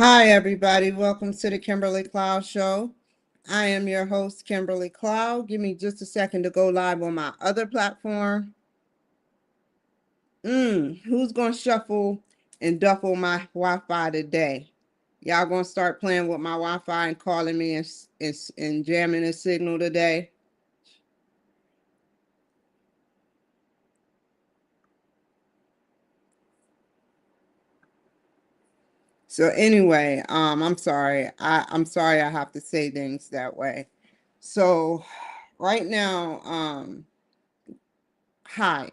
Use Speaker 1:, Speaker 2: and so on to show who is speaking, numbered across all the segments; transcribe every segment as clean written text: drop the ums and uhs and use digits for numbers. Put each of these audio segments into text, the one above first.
Speaker 1: Hi, everybody. Welcome to the Kimberly Cloud Show. I am your host, Kimberly Cloud. Give me just a second to go live on my other platform. Who's going to shuffle and duffle my Wi-Fi today? Y'all going to start playing with my Wi-Fi and calling me and jamming the signal today? So anyway, I'm sorry. I'm sorry I have to say things that way. So right now, hi.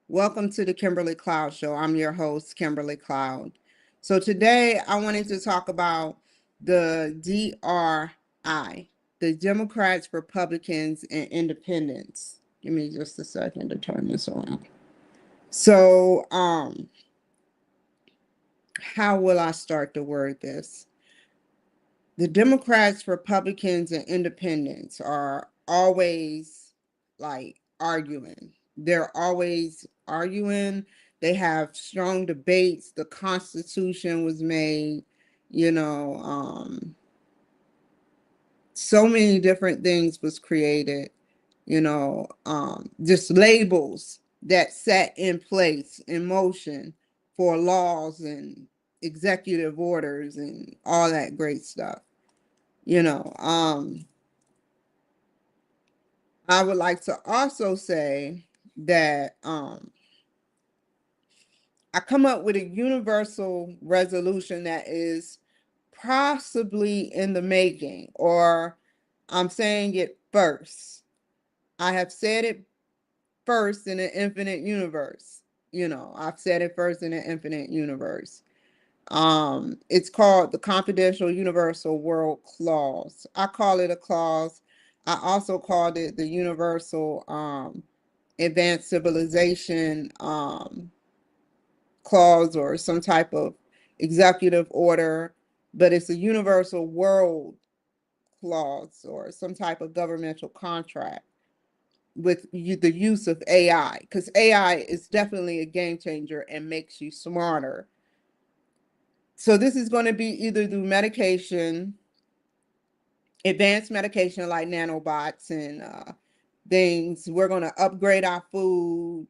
Speaker 1: Welcome to the Kimberly Cloud Show. I'm your host, Kimberly Cloud. So today I wanted to talk about the D.R.I, the Democrats, Republicans, and Independents. Give me just a second to turn this around. So, how will I start to word this? The Democrats, Republicans, and Independents are always like arguing. They're always arguing. They have strong debates. The Constitution was made, you know, so many different things was created, just labels that set in place in motion for laws and executive orders and all that great stuff. You know, I would like to also say that I come up with a universal resolution that is possibly in the making, or I'm saying it first. I have said it first in an infinite universe. I've said it first in an infinite universe. It's called the Confidential Universal World Clause. I call it a clause. I also called it the Universal Advanced Civilization Clause, or some type of executive order, but it's a Universal World Clause or some type of governmental contract with the use of AI, because AI is definitely a game changer and makes you smarter. So this is going to be either through medication, advanced medication like nanobots and things. We're going to upgrade our food.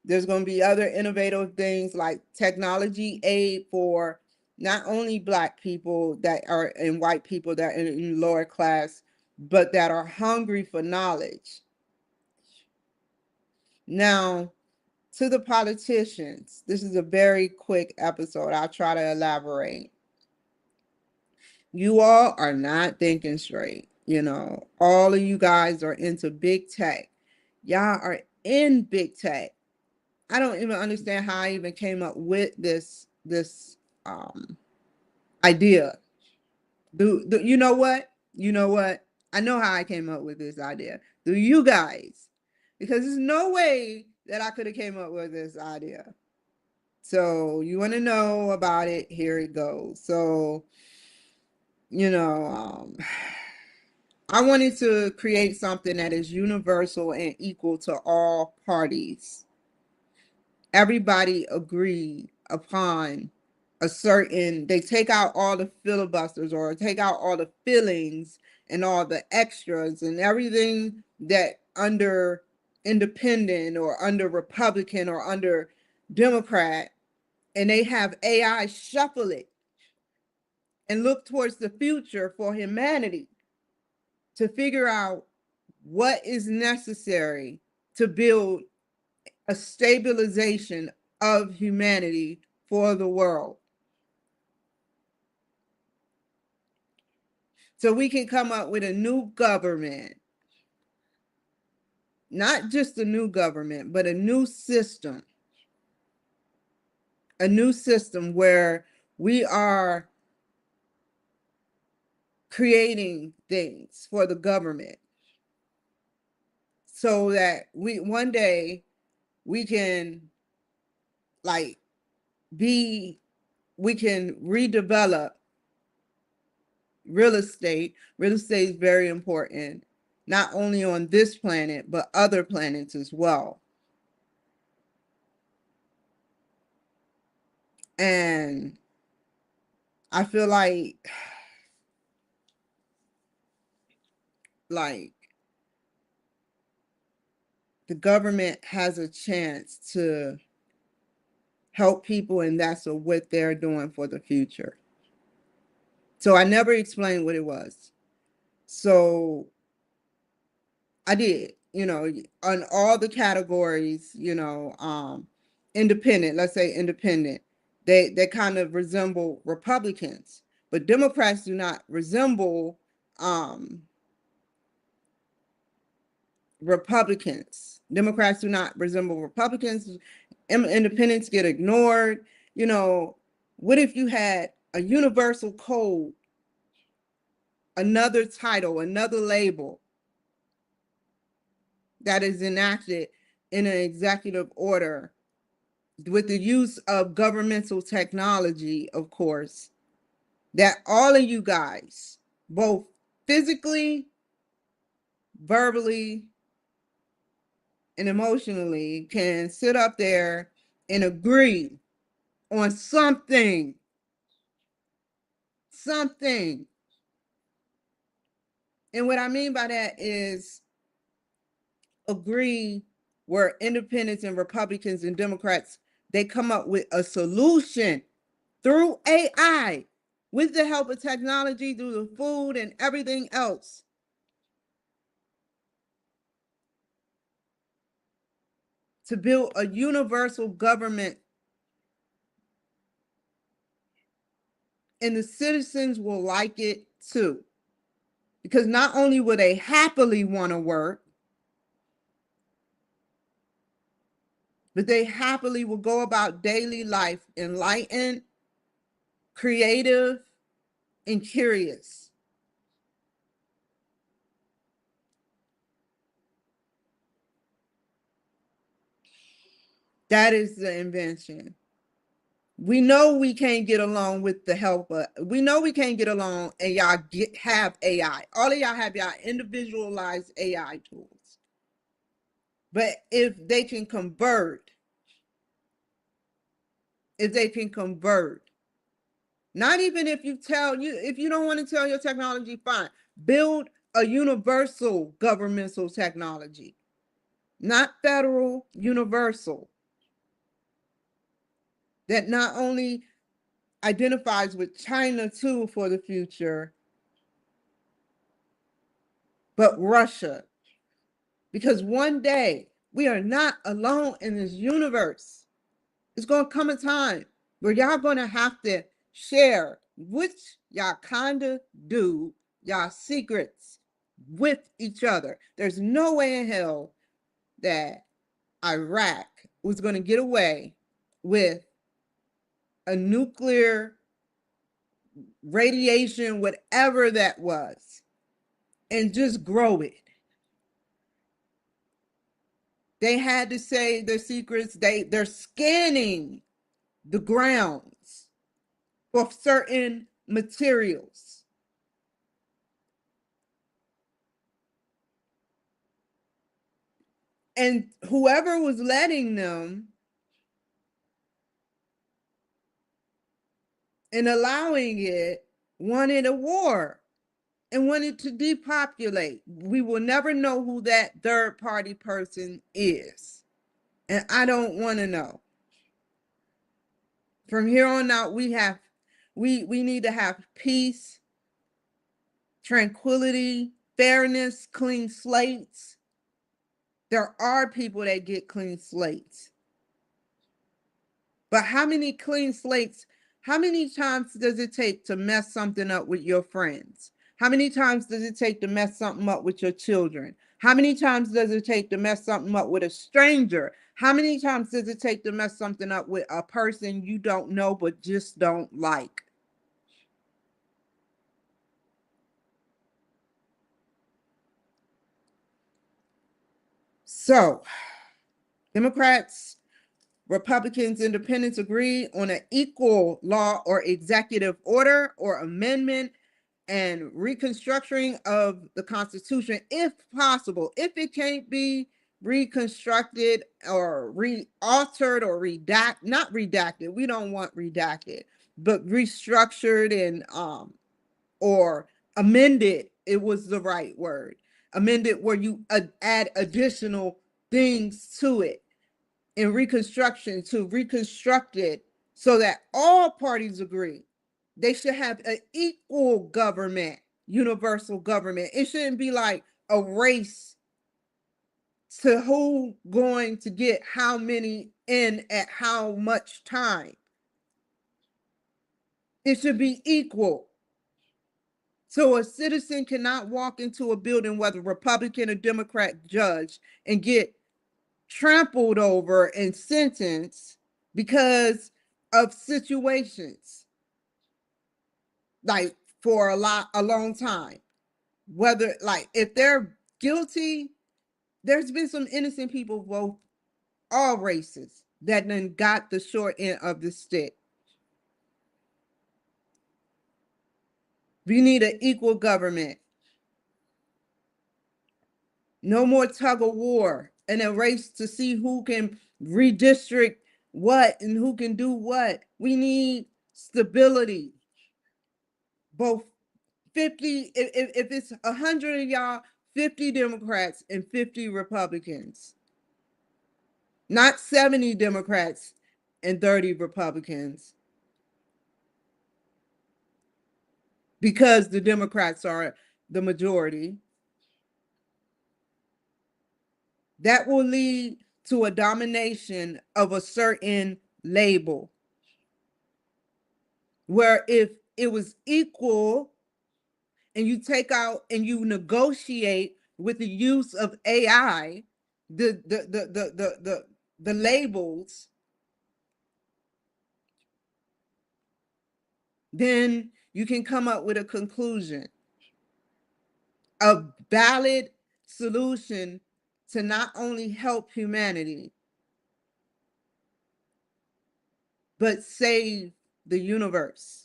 Speaker 1: There's going to be other innovative things like technology aid for not only Black people that are and white people that are in lower class, but that are hungry for knowledge. Now, to the politicians, this is a very quick episode. I'll try to elaborate. You all are not thinking straight. All of you guys are into big tech. Y'all are in big tech. I don't even understand how I even came up with this idea. You know what? You know what? I know how I came up with this idea. Do you guys? Because there's no way that I could have came up with this idea. So you want to know about it? Here it goes. So, you know, I wanted to create something that is universal and equal to all parties. Everybody agreed upon they take out all the filibusters or take out all the fillings and all the extras and everything that under independent or under Republican or under Democrat, and they have AI shuffle it and look towards the future for humanity to figure out what is necessary to build a stabilization of humanity for the world. So we can come up with a new government, not just a new government, but a new system where we are creating things for the government so that one day we can like we can redevelop real estate. Real estate is very important, not only on this planet, but other planets as well. And I feel like the government has a chance to help people, and that's what they're doing for the future. So I never explained what it was. So I did, on all the categories, independent, let's say independent, they kind of resemble Republicans, but Democrats do not resemble Republicans. Democrats do not resemble Republicans. Independents get ignored. What if you had a universal code, another title, another label that is enacted in an executive order with the use of governmental technology, of course, that all of you guys, both physically, verbally, and emotionally, can sit up there and agree on something. And what I mean by that is agree where independents and Republicans and Democrats, they come up with a solution through AI, with the help of technology, through the food and everything else, to build a universal government. And the citizens will like it too. Because not only will they happily want to work, but they happily will go about daily life enlightened, creative, and curious. That is the invention. We know we can't get along with the helper. We know we can't get along, and y'all have AI. All of y'all have y'all individualized AI tools. But if they can convert, not even if you don't want to tell your technology, fine. Build a universal governmental technology, not federal, universal, that not only identifies with China too for the future, but Russia. Because one day we are not alone in this universe. It's going to come a time where y'all going to have to share, which y'all kind of do, y'all secrets with each other. There's no way in hell that Iraq was going to get away with a nuclear radiation, whatever that was, and just grow it. They had to say their secrets. They're scanning the grounds for certain materials. And whoever was letting them and allowing it wanted a war and wanted to depopulate. We will never know who that third party person is. And I don't want to know. From here on out, we need to have peace, tranquility, fairness, clean slates. There are people that get clean slates. But how many clean slates, how many times does it take to mess something up with your friends? How many times does it take to mess something up with your children? How many times does it take to mess something up with a stranger? How many times does it take to mess something up with a person you don't know but just don't like? So, Democrats, Republicans, Independents agree on an equal law or executive order or amendment and reconstructing of the Constitution, if possible. If it can't be reconstructed or re-altered or not redacted, we don't want redacted, but restructured and or amended, it was the right word. Amended where you add additional things to it. In reconstruction, to reconstruct it so that all parties agree they should have an equal government, universal government. It shouldn't be like a race to who going to get how many in at how much time. It should be equal. So a citizen cannot walk into a building, whether Republican or Democrat judge, and get trampled over and sentenced because of situations like for a long time. Whether like if they're guilty, there's been some innocent people, both all races, that then got the short end of the stick. We need an equal government. No more tug of war and a race to see who can redistrict what and who can do what. We need stability. Both 50, if it's 100 of y'all, 50 Democrats and 50 Republicans. Not 70 Democrats and 30 Republicans. Because the Democrats are the majority. That will lead to a domination of a certain label. Where if it was equal and you take out and you negotiate with the use of AI, the labels, then you can come up with a conclusion, a valid solution to not only help humanity, but save the universe.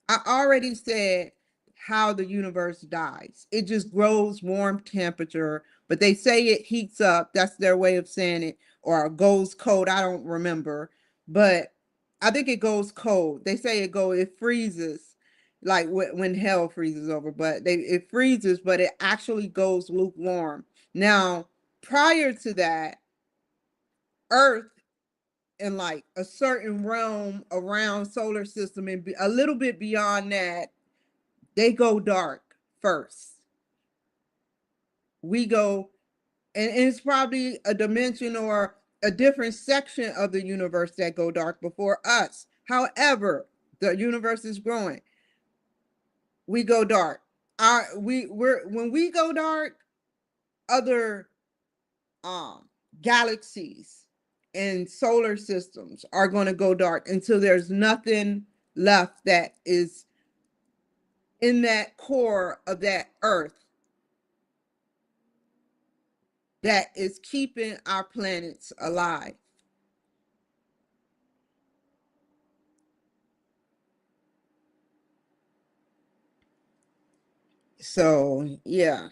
Speaker 1: I already said how the universe dies. It just grows warm temperature, but they say it heats up. That's their way of saying it, or goes cold. I don't remember, but I think it goes cold. They say it freezes, like when hell freezes over, but it freezes, but it actually goes lukewarm. Now, prior to that, Earth in like a certain realm around solar system and a little bit beyond that, they go dark first. We go, and it's probably a dimension or a different section of the universe that go dark before us. However, the universe is growing. We go dark. When we go dark, other galaxies and solar systems are going to go dark until there's nothing left that is in that core of that earth that is keeping our planets alive. So, yeah.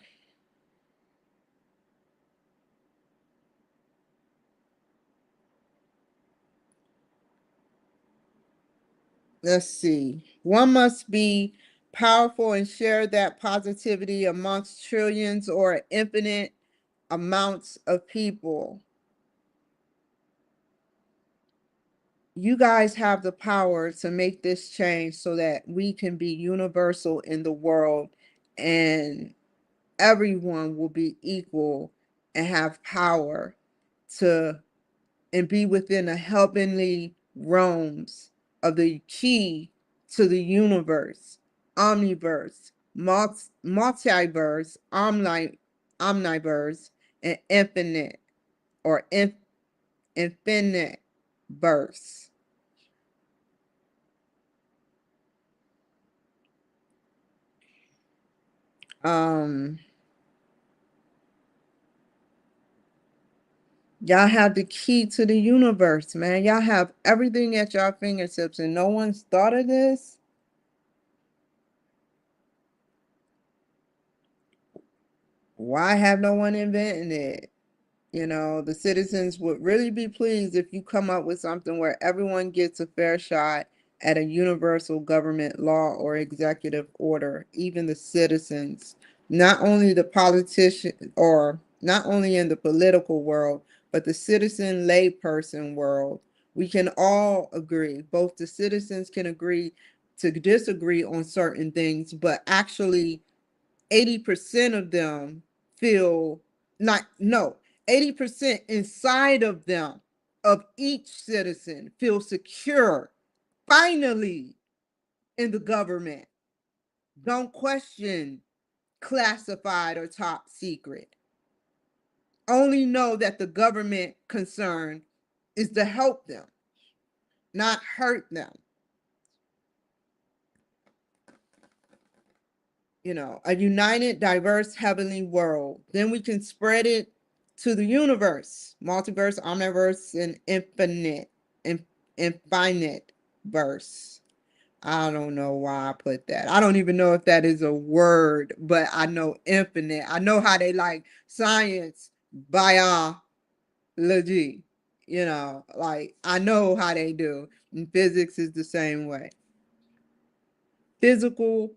Speaker 1: Let's see. One must be powerful and share that positivity amongst trillions or infinite amounts of people. You guys have the power to make this change so that we can be universal in the world and everyone will be equal and have power to and be within the heavenly realms of the key to the universe, omniverse, multiverse, omniverse, and infinite or infinite verse. Um, y'all have the key to the universe, man. Y'all have everything at y'all fingertips, and no one's thought of this. Why have no one invented it? You know, the citizens would really be pleased if you come up with something where everyone gets a fair shot at a universal government law or executive order, even the citizens, not only the politician or not only in the political world, but the citizen layperson world. We can all agree, both the citizens can agree to disagree on certain things, but actually 80% of them feel not, no, 80% inside of them, of each citizen, feel secure, finally, in the government. Don't question classified or top secret. Only know that the government concern is to help them, not hurt them. You know, a united, diverse, heavenly world. Then we can spread it to the universe, multiverse, omniverse, and infinite verse. I don't know why I put that. I don't even know if that is a word, but I know infinite. I know how they like science, biology, you know, like I know how they do. And physics is the same way. Physical,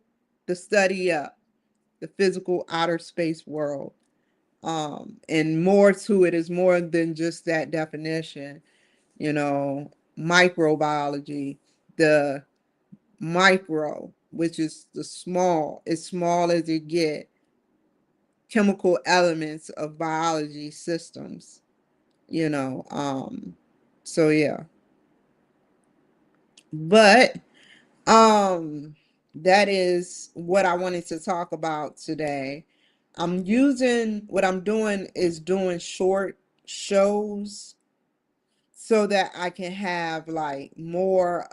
Speaker 1: the study up, the physical outer space world. And more to it is more than just that definition, you know, microbiology, the micro, which is the small, as small as it get, chemical elements of biology systems, you know. So yeah. But that is what I wanted to talk about today. I'm using what I'm doing is doing short shows so that I can have like more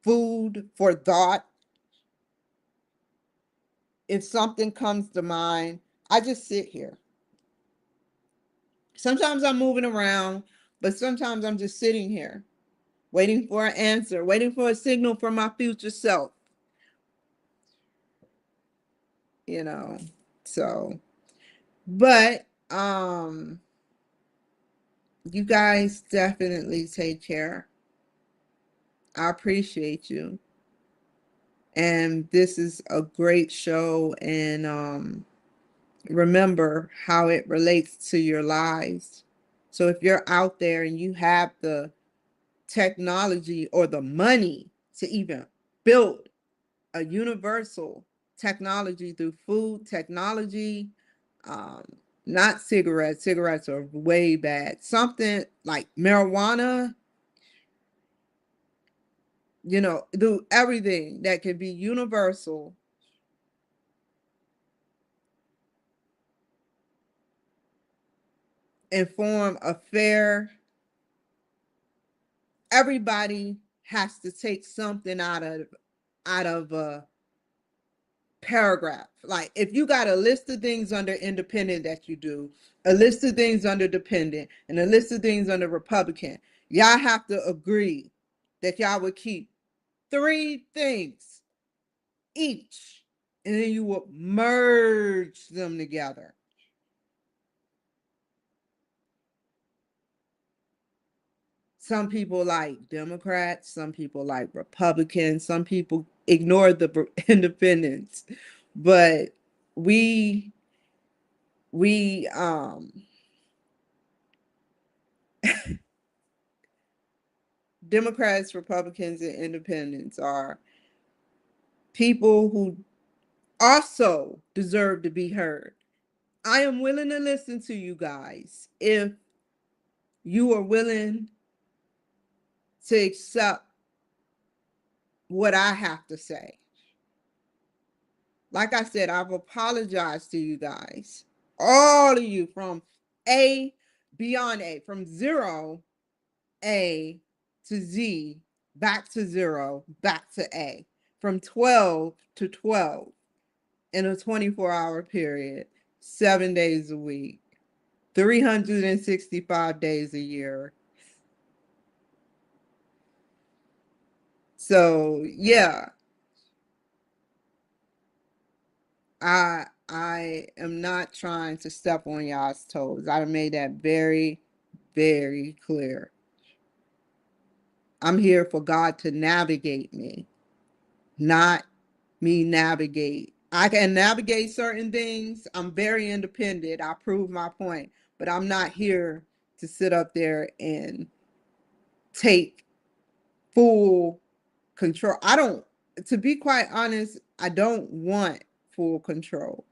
Speaker 1: food for thought. If something comes to mind, I just sit here. Sometimes I'm moving around, but sometimes I'm just sitting here waiting for an answer, waiting for a signal from my future self, you know. So, but you guys definitely take care. I appreciate you. And this is a great show, and remember how it relates to your lives. So if you're out there and you have the technology or the money to even build a universal technology through food technology, um, not cigarettes. Cigarettes are way bad. Something like marijuana, you know, do everything that can be universal and form a fair. Everybody has to take something out of a paragraph. Like if you got a list of things under independent that you do, a list of things under dependent, and a list of things under Republican, y'all have to agree that y'all would keep three things each, and then you will merge them together. Some people like Democrats, some people like Republicans, some people ignore the independents, but we we Democrats, Republicans, and independents are people who also deserve to be heard. I am willing to listen to you guys if you are willing to accept what I have to say. Like I said, I've apologized to you guys, all of you, from A, beyond A, from zero A to Z, back to zero, back to A, from 12 to 12 in a 24-hour period, 7 days a week, 365 days a year. So, yeah, I am not trying to step on y'all's toes. I made that very, very clear. I'm here for God to navigate me, not me navigate. I can navigate certain things. I'm very independent. I prove my point, but I'm not here to sit up there and take full control. I don't, to be quite honest, I don't want full control.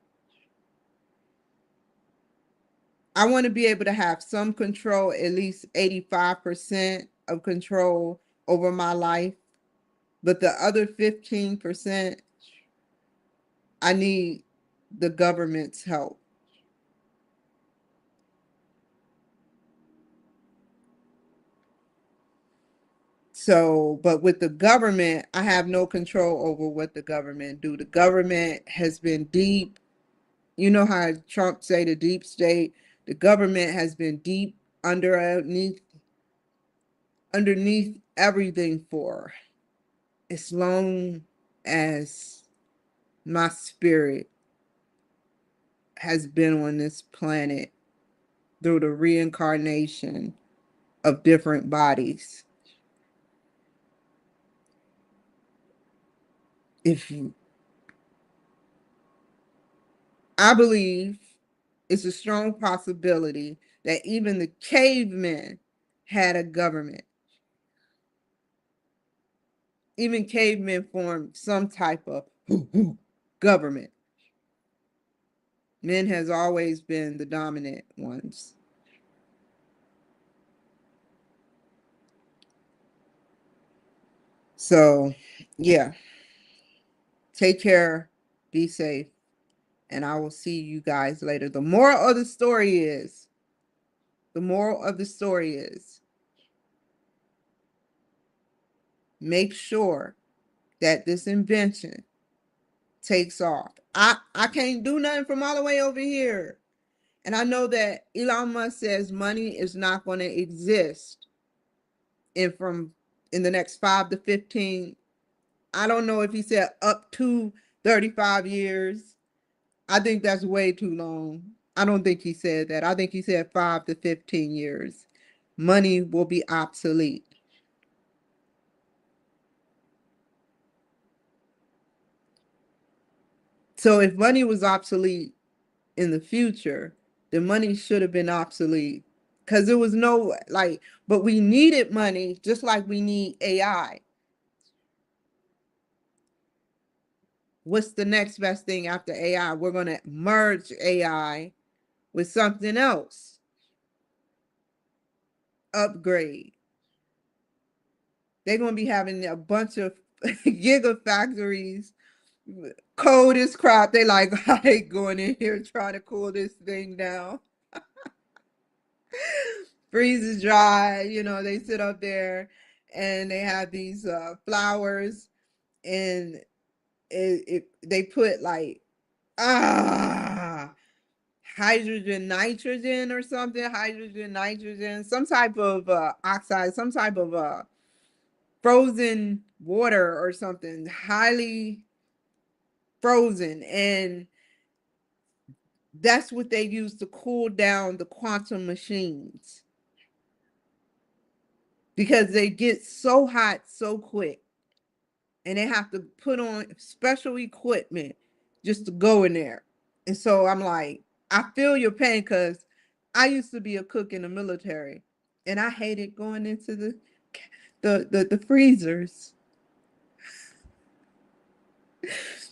Speaker 1: I want to be able to have some control, at least 85% of control over my life. But the other 15%, I need the government's help. So, but with the government, I have no control over what the government do. The government has been deep. You know how Trump say the deep state. The government has been deep underneath everything for as long as my spirit has been on this planet through the reincarnation of different bodies. If I believe it's a strong possibility that even the cavemen had a government. Even cavemen formed some type of government. Men has always been the dominant ones. So, yeah, take care, be safe, and I will see you guys later. The moral of the story is make sure that this invention takes off. I can't do nothing from all the way over here. And I know that Elon Musk says money is not going to exist in the next 5 to 15. I don't know if he said up to 35 years. I think that's way too long. I don't think he said that. I think he said 5 to 15 years. Money will be obsolete. So if money was obsolete in the future, then money should have been obsolete because there was no like, but we needed money just like we need AI. What's the next best thing after AI? We're going to merge AI with something else. Upgrade. They're going to be having a bunch of gigafactories. Cold as crap. They like, I hate going in here trying to cool this thing down. Freezes dry. They sit up there and they have these flowers, and they put like hydrogen nitrogen or something, hydrogen nitrogen, some type of oxide, some type of frozen water or something, highly frozen, and that's what they use to cool down the quantum machines because they get so hot so quick, and they have to put on special equipment just to go in there. And so I'm like, I feel your pain because I used to be a cook in the military, and I hated going into the freezers.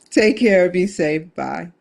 Speaker 1: Take care, be safe, bye.